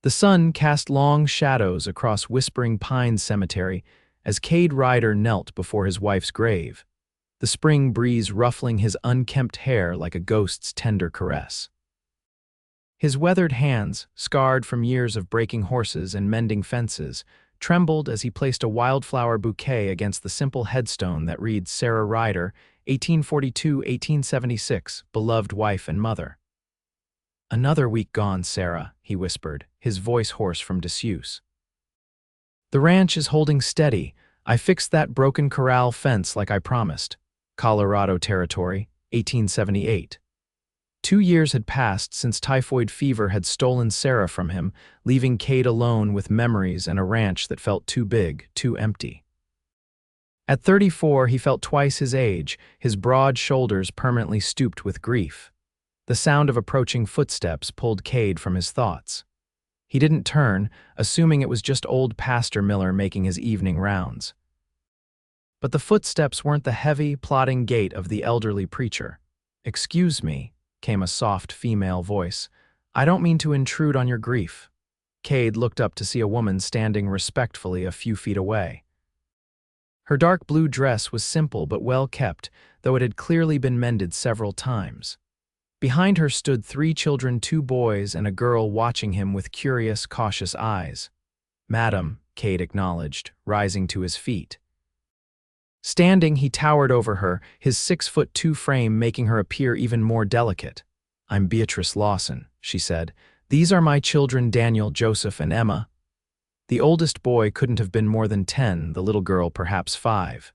The sun cast long shadows across Whispering Pines Cemetery as Kade Ryder knelt before his wife's grave, the spring breeze ruffling his unkempt hair like a ghost's tender caress. His weathered hands, scarred from years of breaking horses and mending fences, trembled as he placed a wildflower bouquet against the simple headstone that reads Sarah Ryder, 1842–1876, beloved wife and mother. "Another week gone, Sarah," he whispered, his voice hoarse from disuse. "The ranch is holding steady. I fixed that broken corral fence like I promised. Colorado Territory, 1878. 2 years had passed since typhoid fever had stolen Sarah from him, leaving Kade alone with memories and a ranch that felt too big, too empty. At 34, he felt twice his age, his broad shoulders permanently stooped with grief. The sound of approaching footsteps pulled Kade from his thoughts. He didn't turn, assuming it was just old Pastor Miller making his evening rounds. But the footsteps weren't the heavy, plodding gait of the elderly preacher. "Excuse me," came a soft female voice. "I don't mean to intrude on your grief." Kade looked up to see a woman standing respectfully a few feet away. Her dark blue dress was simple but well kept, though it had clearly been mended several times. Behind her stood 3 children, 2 boys and a girl watching him with curious, cautious eyes. "Madam," Kade acknowledged, rising to his feet. Standing, he towered over her, his 6'2" frame making her appear even more delicate. "I'm Beatrice Lawson," she said. "These are my children Daniel, Joseph, and Emma." The oldest boy couldn't have been more than 10, the little girl perhaps 5.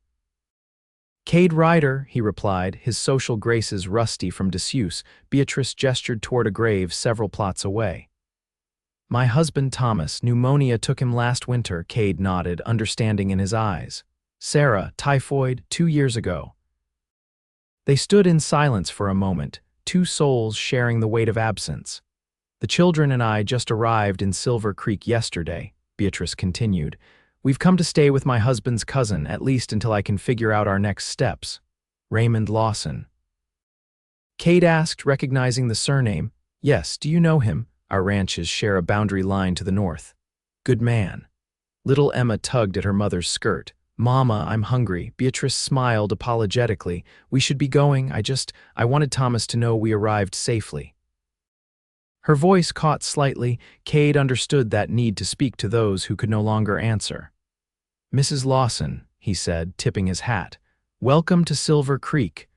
"Kade Ryder," he replied, his social graces rusty from disuse. Beatrice gestured toward a grave several plots away. "My husband Thomas, pneumonia took him last winter," Kade nodded, understanding in his eyes. "Sarah, typhoid, 2 years ago." They stood in silence for a moment, 2 souls sharing the weight of absence. "The children and I just arrived in Silver Creek yesterday," Beatrice continued. "We've come to stay with my husband's cousin, at least until I can figure out our next steps. Raymond Lawson." Kade asked, recognizing the surname. "Yes, do you know him? Our ranches share a boundary line to the north." "Good man." Little Emma tugged at her mother's skirt. "Mama, I'm hungry." Beatrice smiled apologetically. "We should be going. I wanted Thomas to know we arrived safely." Her voice caught slightly. Kade understood that need to speak to those who could no longer answer. "Mrs. Lawson," he said, tipping his hat. "Welcome to Silver Creek."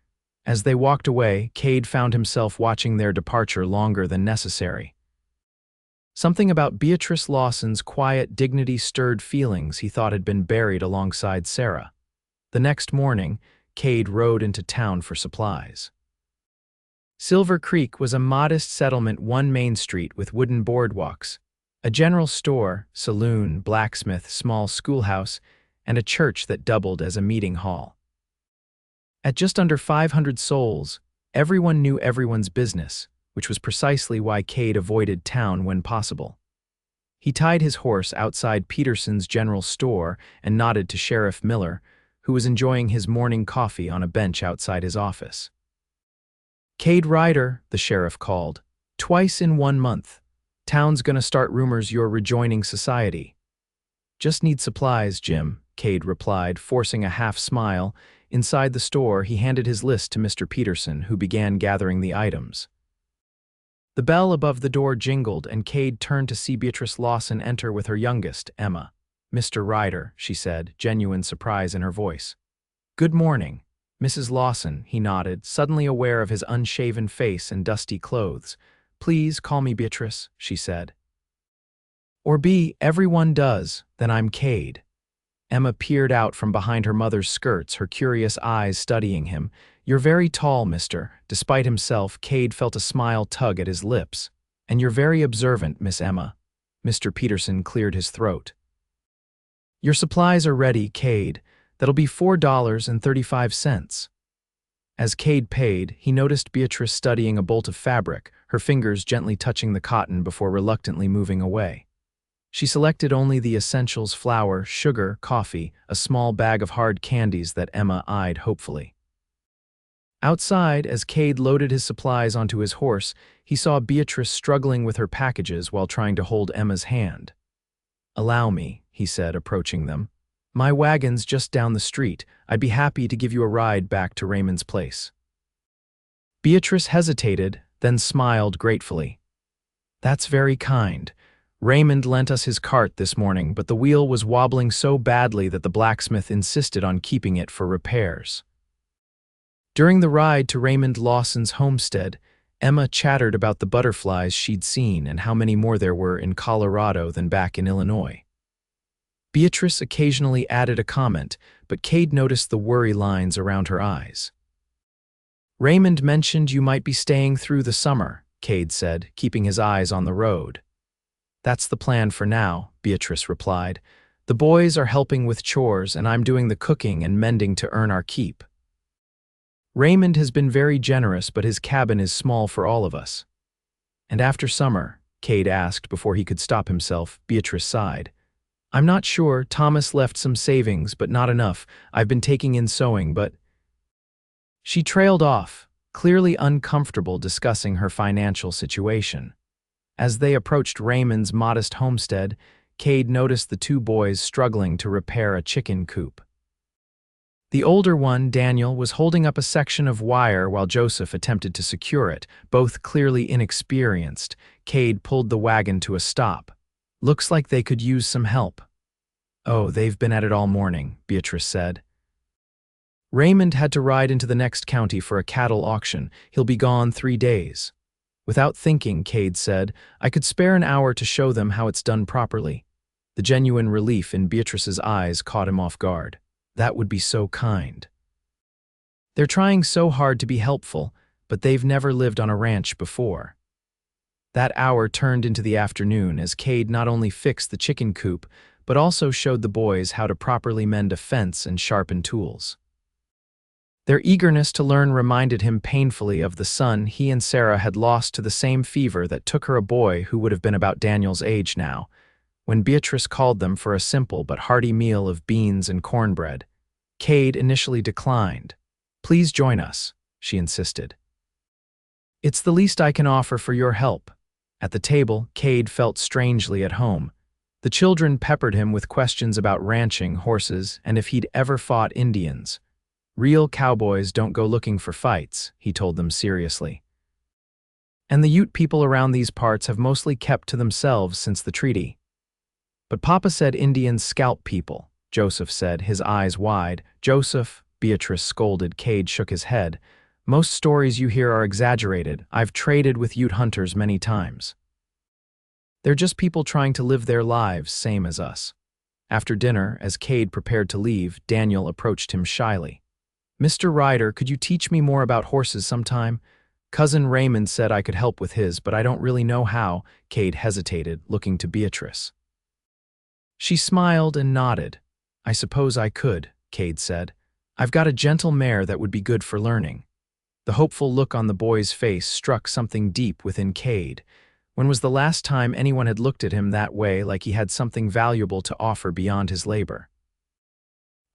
As they walked away, Kade found himself watching their departure longer than necessary. Something about Beatrice Lawson's quiet dignity stirred feelings he thought had been buried alongside Sarah. The next morning, Kade rode into town for supplies. Silver Creek was a modest settlement, 1 main street with wooden boardwalks, a general store, saloon, blacksmith, small schoolhouse, and a church that doubled as a meeting hall. At just under 500 souls, everyone knew everyone's business, which was precisely why Kade avoided town when possible. He tied his horse outside Peterson's general store and nodded to Sheriff Miller, who was enjoying his morning coffee on a bench outside his office. "Kade Ryder," the sheriff called. "Twice in 1 month. Town's gonna start rumors you're rejoining society." "Just need supplies, Jim," Kade replied, forcing a half smile. Inside the store, he handed his list to Mr. Peterson, who began gathering the items. The bell above the door jingled, and Kade turned to see Beatrice Lawson enter with her youngest, Emma. "Mr. Ryder," she said, genuine surprise in her voice. "Good morning." "Mrs. Lawson," he nodded, suddenly aware of his unshaven face and dusty clothes. "Please call me Beatrice," she said. "Or B, everyone does, then I'm Kade." Emma peered out from behind her mother's skirts, her curious eyes studying him. "You're very tall, mister." Despite himself, Kade felt a smile tug at his lips. "And you're very observant, Miss Emma." Mr. Peterson cleared his throat. "Your supplies are ready, Kade. That'll be $4.35. As Kade paid, he noticed Beatrice studying a bolt of fabric, her fingers gently touching the cotton before reluctantly moving away. She selected only the essentials: flour, sugar, coffee, a small bag of hard candies that Emma eyed hopefully. Outside, as Cade loaded his supplies onto his horse, he saw Beatrice struggling with her packages while trying to hold Emma's hand. "Allow me," he said, approaching them. "My wagon's just down the street. I'd be happy to give you a ride back to Raymond's place." Beatrice hesitated, then smiled gratefully. "That's very kind. Raymond lent us his cart this morning, but the wheel was wobbling so badly that the blacksmith insisted on keeping it for repairs." During the ride to Raymond Lawson's homestead, Emma chattered about the butterflies she'd seen and how many more there were in Colorado than back in Illinois. Beatrice occasionally added a comment, but Cade noticed the worry lines around her eyes. "Raymond mentioned you might be staying through the summer," Cade said, keeping his eyes on the road. "That's the plan for now," Beatrice replied. "The boys are helping with chores and I'm doing the cooking and mending to earn our keep. Raymond has been very generous, but his cabin is small for all of us." "And after summer?" Cade asked before he could stop himself. Beatrice sighed. "I'm not sure. Thomas left some savings, but not enough. I've been taking in sewing, but—" She trailed off, clearly uncomfortable discussing her financial situation. As they approached Raymond's modest homestead, Cade noticed the two boys struggling to repair a chicken coop. The older one, Daniel, was holding up a section of wire while Joseph attempted to secure it, both clearly inexperienced. Cade pulled the wagon to a stop. "Looks like they could use some help." "Oh, they've been at it all morning," Beatrice said. "Raymond had to ride into the next county for a cattle auction. He'll be gone 3 days." Without thinking, Cade said, "I could spare an hour to show them how it's done properly." The genuine relief in Beatrice's eyes caught him off guard. "That would be so kind. They're trying so hard to be helpful, but they've never lived on a ranch before." That hour turned into the afternoon as Cade not only fixed the chicken coop, but also showed the boys how to properly mend a fence and sharpen tools. Their eagerness to learn reminded him painfully of the son he and Sarah had lost to the same fever that took her, a boy who would have been about Daniel's age now. When Beatrice called them for a simple but hearty meal of beans and cornbread, Cade initially declined. "Please join us," she insisted. "It's the least I can offer for your help." At the table, Cade felt strangely at home. The children peppered him with questions about ranching, horses, and if he'd ever fought Indians. "Real cowboys don't go looking for fights," he told them seriously. "And the Ute people around these parts have mostly kept to themselves since the treaty." "But Papa said Indians scalp people," Joseph said, his eyes wide. "Joseph," Beatrice scolded. Cade shook his head. "Most stories you hear are exaggerated. I've traded with Ute hunters many times. They're just people trying to live their lives, same as us." After dinner, as Cade prepared to leave, Daniel approached him shyly. "Mr. Ryder, could you teach me more about horses sometime? Cousin Raymond said I could help with his, but I don't really know how." Cade hesitated, looking to Beatrice. She smiled and nodded. "I suppose I could," Cade said. "I've got a gentle mare that would be good for learning." The hopeful look on the boy's face struck something deep within Cade. When was the last time anyone had looked at him that way, like he had something valuable to offer beyond his labor?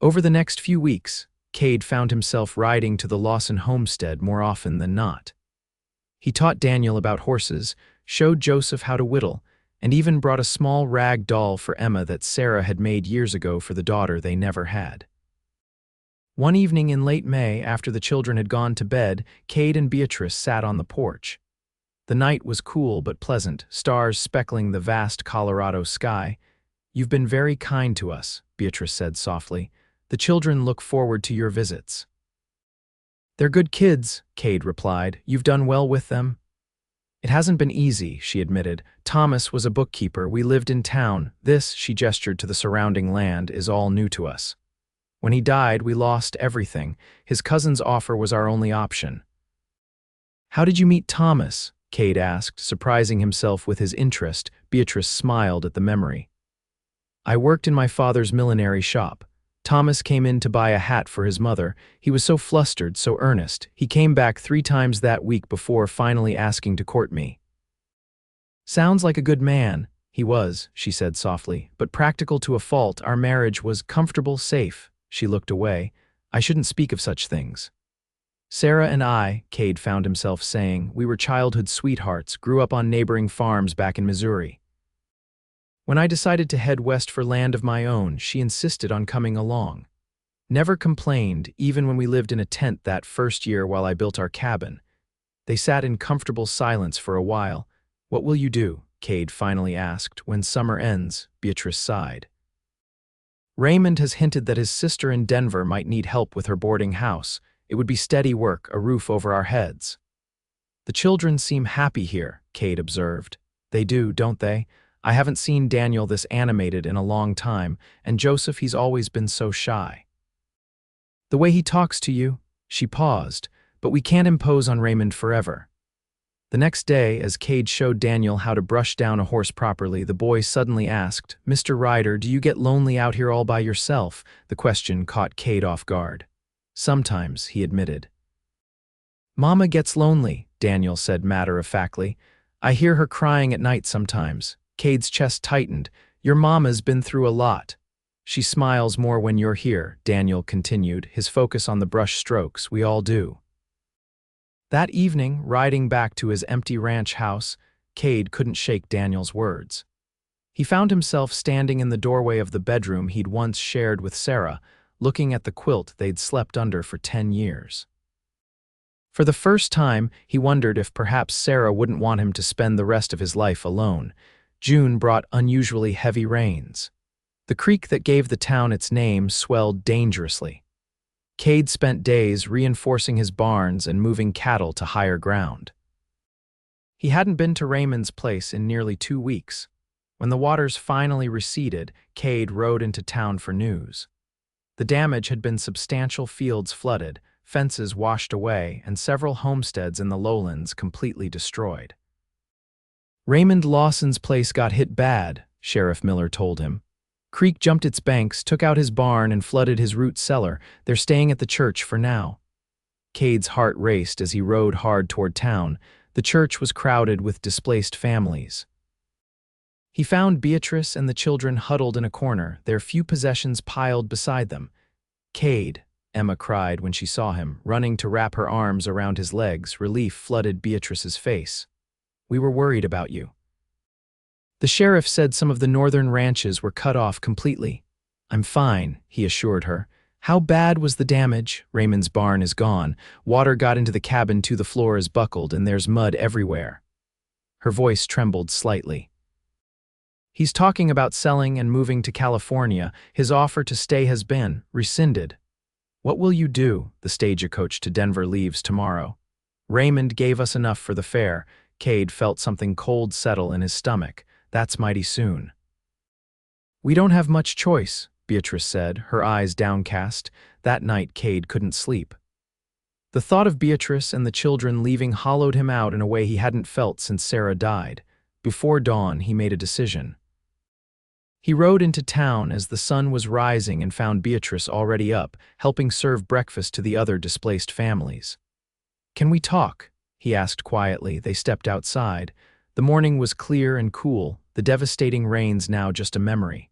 Over the next few weeks, Cade found himself riding to the Lawson homestead more often than not. He taught Daniel about horses, showed Joseph how to whittle, and even brought a small rag doll for Emma that Sarah had made years ago for the daughter they never had. One evening in late May, after the children had gone to bed, Cade and Beatrice sat on the porch. The night was cool but pleasant, stars speckling the vast Colorado sky. "You've been very kind to us," Beatrice said softly. "The children look forward to your visits." "They're good kids," Cade replied. "You've done well with them." "It hasn't been easy," she admitted. "Thomas was a bookkeeper. We lived in town. This," she gestured to the surrounding land, "is all new to us. When he died, we lost everything. His cousin's offer was our only option." "How did you meet Thomas?" Cade asked, surprising himself with his interest. Beatrice smiled at the memory. "I worked in my father's millinery shop. Thomas came in to buy a hat for his mother. He was so flustered, so earnest. He came back 3 times that week before finally asking to court me." "Sounds like a good man." "He was," she said softly, "but practical to a fault. Our marriage was comfortable, safe." She looked away. "I shouldn't speak of such things." Sarah and I, Cade found himself saying, we were childhood sweethearts, grew up on neighboring farms back in Missouri. When I decided to head west for land of my own, she insisted on coming along. Never complained, even when we lived in a tent that first year while I built our cabin. They sat in comfortable silence for a while. What will you do? Cade finally asked. When summer ends, Beatrice sighed. Raymond has hinted that his sister in Denver might need help with her boarding house. It would be steady work, a roof over our heads. The children seem happy here, Cade observed. They do, don't they? I haven't seen Daniel this animated in a long time, and Joseph, he's always been so shy. The way he talks to you, she paused, but we can't impose on Raymond forever. The next day, as Cade showed Daniel how to brush down a horse properly, the boy suddenly asked, Mr. Ryder, do you get lonely out here all by yourself? The question caught Cade off guard. Sometimes, he admitted. Mama gets lonely, Daniel said matter-of-factly. I hear her crying at night sometimes. Cade's chest tightened. Your mama's been through a lot. She smiles more when you're here, Daniel continued, his focus on the brush strokes. We all do. That evening, riding back to his empty ranch house, Cade couldn't shake Daniel's words. He found himself standing in the doorway of the bedroom he'd once shared with Sarah, looking at the quilt they'd slept under for 10 years. For the first time, he wondered if perhaps Sarah wouldn't want him to spend the rest of his life alone. June brought unusually heavy rains. The creek that gave the town its name swelled dangerously. Cade spent days reinforcing his barns and moving cattle to higher ground. He hadn't been to Raymond's place in nearly 2 weeks. When the waters finally receded, Cade rode into town for news. The damage had been substantial: fields flooded, fences washed away, and several homesteads in the lowlands completely destroyed. Raymond Lawson's place got hit bad, Sheriff Miller told him. Creek jumped its banks, took out his barn, and flooded his root cellar. They're staying at the church for now. Cade's heart raced as he rode hard toward town. The church was crowded with displaced families. He found Beatrice and the children huddled in a corner, their few possessions piled beside them. Cade, Emma cried when she saw him, running to wrap her arms around his legs. Relief flooded Beatrice's face. We were worried about you. The sheriff said some of the northern ranches were cut off completely. I'm fine, he assured her. How bad was the damage? Raymond's barn is gone. Water got into the cabin too. The floor is buckled and there's mud everywhere. Her voice trembled slightly. He's talking about selling and moving to California. His offer to stay has been rescinded. What will you do? The stagecoach to Denver leaves tomorrow. Raymond gave us enough for the fare. Cade felt something cold settle in his stomach. That's mighty soon. We don't have much choice, Beatrice said, her eyes downcast. That night Cade couldn't sleep. The thought of Beatrice and the children leaving hollowed him out in a way he hadn't felt since Sarah died. Before dawn, he made a decision. He rode into town as the sun was rising and found Beatrice already up, helping serve breakfast to the other displaced families. Can we talk? He asked quietly. They stepped outside. The morning was clear and cool, the devastating rains now just a memory.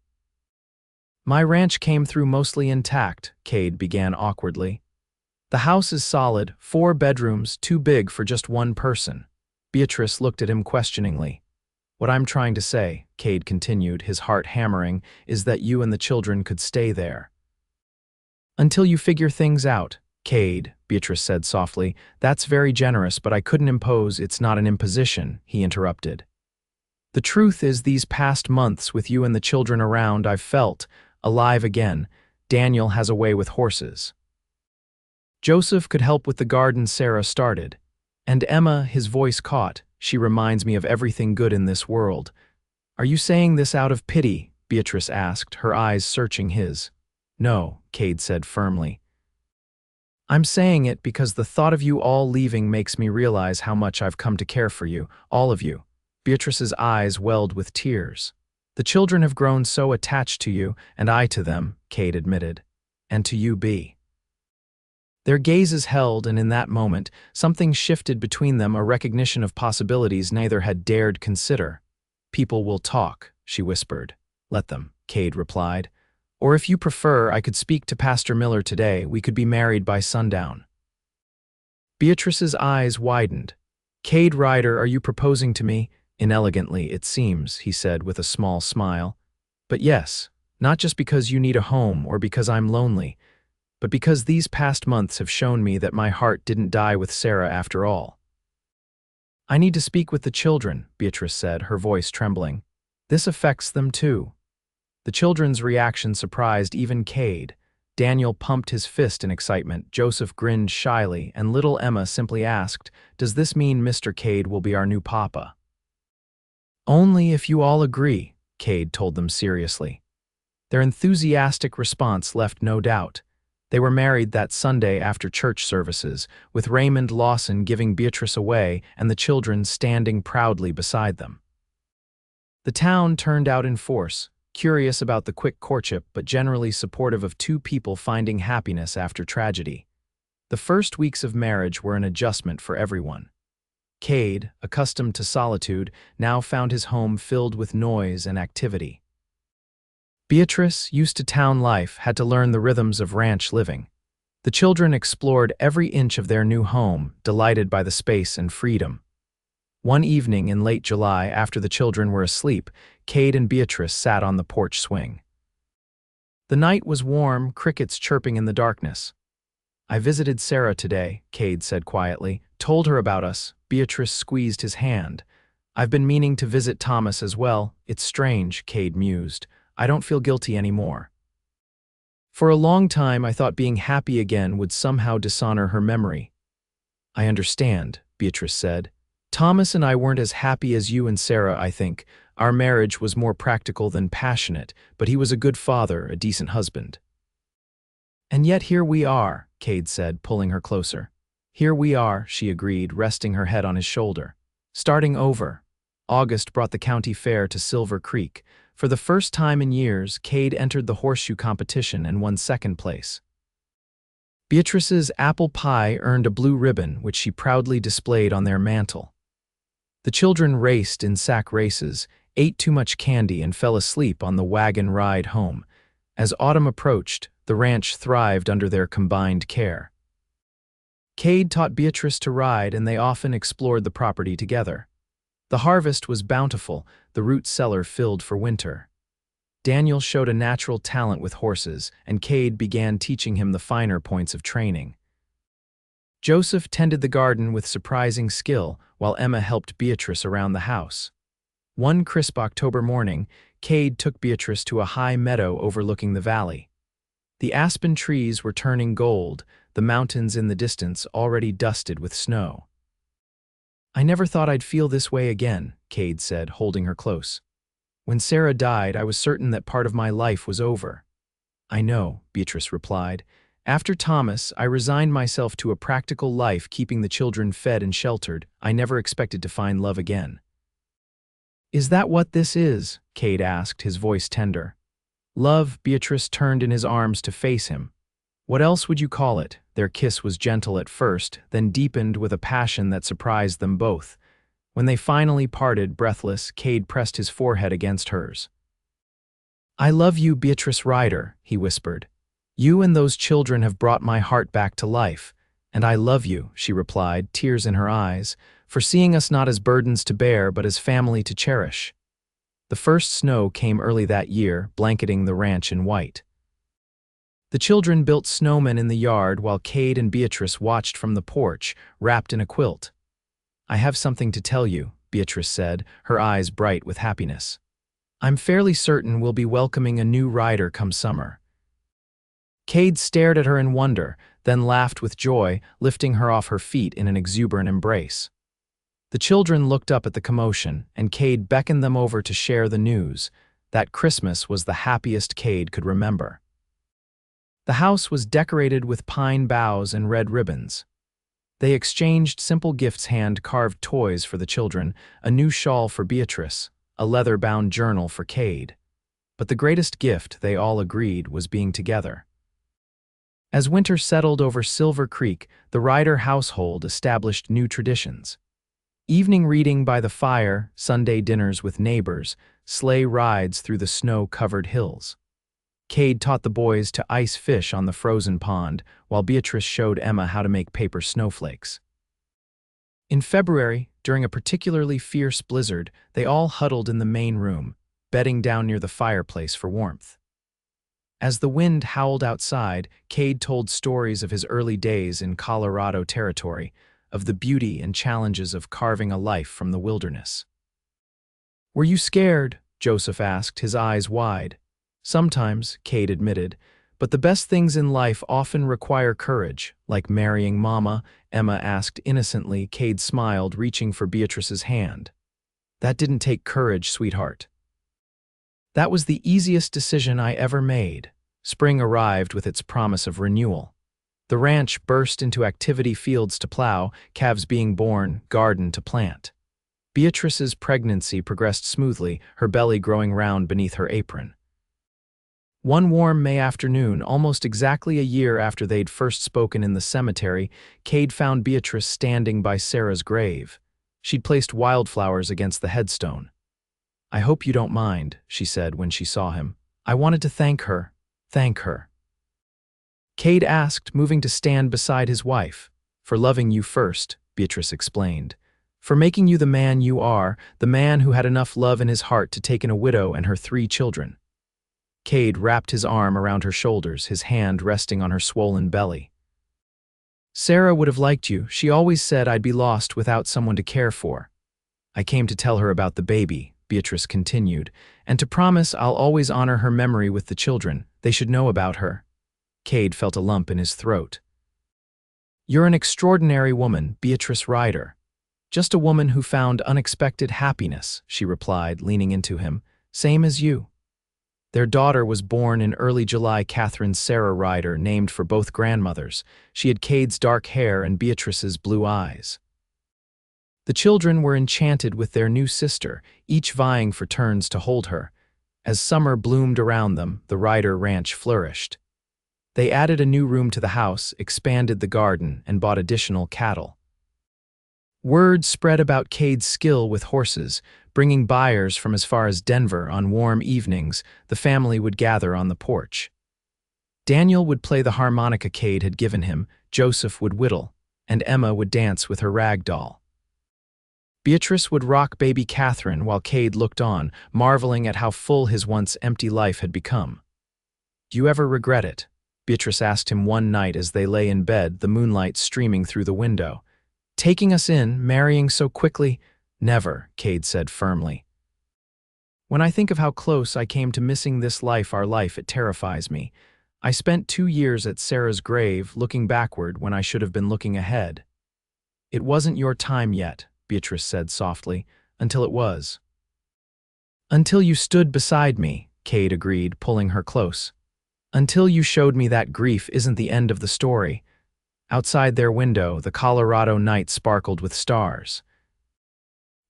My ranch came through mostly intact, Cade began awkwardly. The house is solid, 4 bedrooms, too big for just one person. Beatrice looked at him questioningly. What I'm trying to say, Cade continued, his heart hammering, is that you and the children could stay there. Until you figure things out. Cade, Beatrice said softly, that's very generous, but I couldn't impose. It's not an imposition, he interrupted. The truth is, these past months with you and the children around, I've felt alive again. Daniel has a way with horses. Joseph could help with the garden Sarah started. And Emma, his voice caught, she reminds me of everything good in this world. Are you saying this out of pity? Beatrice asked, her eyes searching his. No, Cade said firmly. I'm saying it because the thought of you all leaving makes me realize how much I've come to care for you, all of you. Beatrice's eyes welled with tears. The children have grown so attached to you, and I to them, Cade admitted. And to you, Bea. Their gazes held, and in that moment, something shifted between them, a recognition of possibilities neither had dared consider. People will talk, she whispered. Let them, Cade replied. Or if you prefer, I could speak to Pastor Miller today. We could be married by sundown. Beatrice's eyes widened. Kade Ryder, are you proposing to me? Inelegantly, it seems, he said with a small smile. But yes, not just because you need a home or because I'm lonely, but because these past months have shown me that my heart didn't die with Sarah after all. I need to speak with the children, Beatrice said, her voice trembling. This affects them too. The children's reaction surprised even Kade. Daniel pumped his fist in excitement, Joseph grinned shyly, and little Emma simply asked, "Does this mean Mr. Kade will be our new papa?" "Only if you all agree," Kade told them seriously. Their enthusiastic response left no doubt. They were married that Sunday after church services, with Raymond Lawson giving Beatrice away and the children standing proudly beside them. The town turned out in force, curious about the quick courtship but generally supportive of two people finding happiness after tragedy. The first weeks of marriage were an adjustment for everyone. Kade, accustomed to solitude, now found his home filled with noise and activity. Beatrice, used to town life, had to learn the rhythms of ranch living. The children explored every inch of their new home, delighted by the space and freedom. One evening in late July, after the children were asleep, Kade and Beatrice sat on the porch swing. The night was warm, crickets chirping in the darkness. "I visited Sarah today," Kade said quietly, "told her about us." Beatrice squeezed his hand. "I've been meaning to visit Thomas as well. It's strange," Kade mused. "I don't feel guilty anymore. For a long time I thought being happy again would somehow dishonor her memory." "I understand," Beatrice said. "Thomas and I weren't as happy as you and Sarah, I think. Our marriage was more practical than passionate, but he was a good father, a decent husband." "And yet here we are," Kade said, pulling her closer. "Here we are," she agreed, resting her head on his shoulder. "Starting over." August brought the county fair to Silver Creek. For the first time in years, Kade entered the horseshoe competition and won second place. Beatrice's apple pie earned a blue ribbon, which she proudly displayed on their mantle. The children raced in sack races, ate too much candy, and fell asleep on the wagon ride home. As autumn approached, the ranch thrived under their combined care. Kade taught Beatrice to ride, and they often explored the property together. The harvest was bountiful, the root cellar filled for winter. Daniel showed a natural talent with horses, and Kade began teaching him the finer points of training. Joseph tended the garden with surprising skill, while Emma helped Beatrice around the house. One crisp October morning, Kade took Beatrice to a high meadow overlooking the valley. The aspen trees were turning gold, the mountains in the distance already dusted with snow. "I never thought I'd feel this way again," Kade said, holding her close. "When Sarah died, I was certain that part of my life was over." "I know," Beatrice replied. "After Thomas, I resigned myself to a practical life, keeping the children fed and sheltered. I never expected to find love again." "Is that what this is?" Kade asked, his voice tender. "Love," Beatrice turned in his arms to face him. "What else would you call it?" Their kiss was gentle at first, then deepened with a passion that surprised them both. When they finally parted, breathless, Kade pressed his forehead against hers. "I love you, Beatrice Ryder," he whispered. "You and those children have brought my heart back to life. And I love you," she replied, tears in her eyes, "for seeing us not as burdens to bear, but as family to cherish." The first snow came early that year, blanketing the ranch in white. The children built snowmen in the yard while Kade and Beatrice watched from the porch, wrapped in a quilt. "I have something to tell you," Beatrice said, her eyes bright with happiness. "I'm fairly certain we'll be welcoming a new rider come summer." Kade stared at her in wonder, then laughed with joy, lifting her off her feet in an exuberant embrace. The children looked up at the commotion, and Kade beckoned them over to share the news. That Christmas was the happiest Kade could remember. The house was decorated with pine boughs and red ribbons. They exchanged simple gifts, hand-carved toys for the children, a new shawl for Beatrice, a leather-bound journal for Kade. But the greatest gift, they all agreed, was being together. As winter settled over Silver Creek, the Ryder household established new traditions. Evening reading by the fire, Sunday dinners with neighbors, sleigh rides through the snow-covered hills. Kade taught the boys to ice fish on the frozen pond, while Beatrice showed Emma how to make paper snowflakes. In February, during a particularly fierce blizzard, they all huddled in the main room, bedding down near the fireplace for warmth. As the wind howled outside, Kade told stories of his early days in Colorado territory, of the beauty and challenges of carving a life from the wilderness. "Were you scared?" Joseph asked, his eyes wide. "Sometimes," Kade admitted, "but the best things in life often require courage, like marrying Mama," Emma asked innocently. Kade smiled, reaching for Beatrice's hand. "That didn't take courage, sweetheart. That was the easiest decision I ever made." Spring arrived with its promise of renewal. The ranch burst into activity: fields to plow, calves being born, garden to plant. Beatrice's pregnancy progressed smoothly, her belly growing round beneath her apron. One warm May afternoon, almost exactly a year after they'd first spoken in the cemetery, Kade found Beatrice standing by Sarah's grave. She'd placed wildflowers against the headstone. "I hope you don't mind," she said when she saw him. "I wanted to thank her. Thank her." Kade asked, moving to stand beside his wife. "For loving you first," Beatrice explained. "For making you the man you are, the man who had enough love in his heart to take in a widow and her 3 children. Kade wrapped his arm around her shoulders, his hand resting on her swollen belly. "Sarah would have liked you. She always said I'd be lost without someone to care for. I came to tell her about the baby," Beatrice continued, "and to promise I'll always honor her memory with the children. They should know about her." Kade felt a lump in his throat. "You're an extraordinary woman, Beatrice Ryder. Just a woman who found unexpected happiness," she replied, leaning into him. "Same as you." Their daughter was born in early July, Catherine Sarah Ryder, named for both grandmothers. She had Kade's dark hair and Beatrice's blue eyes. The children were enchanted with their new sister, each vying for turns to hold her. As summer bloomed around them, the Ryder ranch flourished. They added a new room to the house, expanded the garden, and bought additional cattle. Word spread about Kade's skill with horses, bringing buyers from as far as Denver. On warm evenings, the family would gather on the porch. Daniel would play the harmonica Kade had given him, Joseph would whittle, and Emma would dance with her rag doll. Beatrice would rock baby Catherine while Kade looked on, marveling at how full his once empty life had become. "Do you ever regret it?" Beatrice asked him one night as they lay in bed, the moonlight streaming through the window. "Taking us in, marrying so quickly?" "Never," Kade said firmly. "When I think of how close I came to missing this life, our life, it terrifies me. I spent 2 years at Sarah's grave, looking backward when I should have been looking ahead." "It wasn't your time yet," Beatrice said softly, "until it was." "Until you stood beside me," Kade agreed, pulling her close. "Until you showed me that grief isn't the end of the story." Outside their window, the Colorado night sparkled with stars.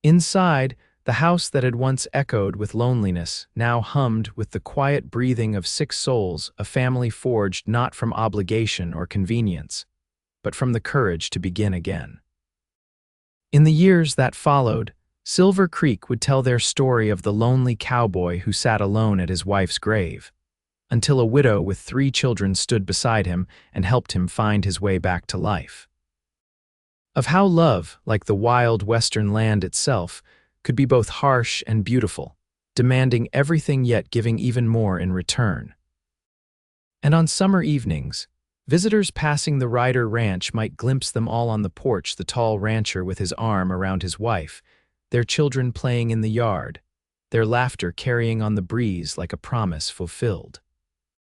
Inside, the house that had once echoed with loneliness now hummed with the quiet breathing of 6 souls, a family forged not from obligation or convenience, but from the courage to begin again. In the years that followed, Silver Creek would tell their story of the lonely cowboy who sat alone at his wife's grave, until a widow with 3 children stood beside him and helped him find his way back to life. Of how love, like the wild western land itself, could be both harsh and beautiful, demanding everything yet giving even more in return. And on summer evenings, visitors passing the Ryder ranch might glimpse them all on the porch, the tall rancher with his arm around his wife, their children playing in the yard, their laughter carrying on the breeze like a promise fulfilled.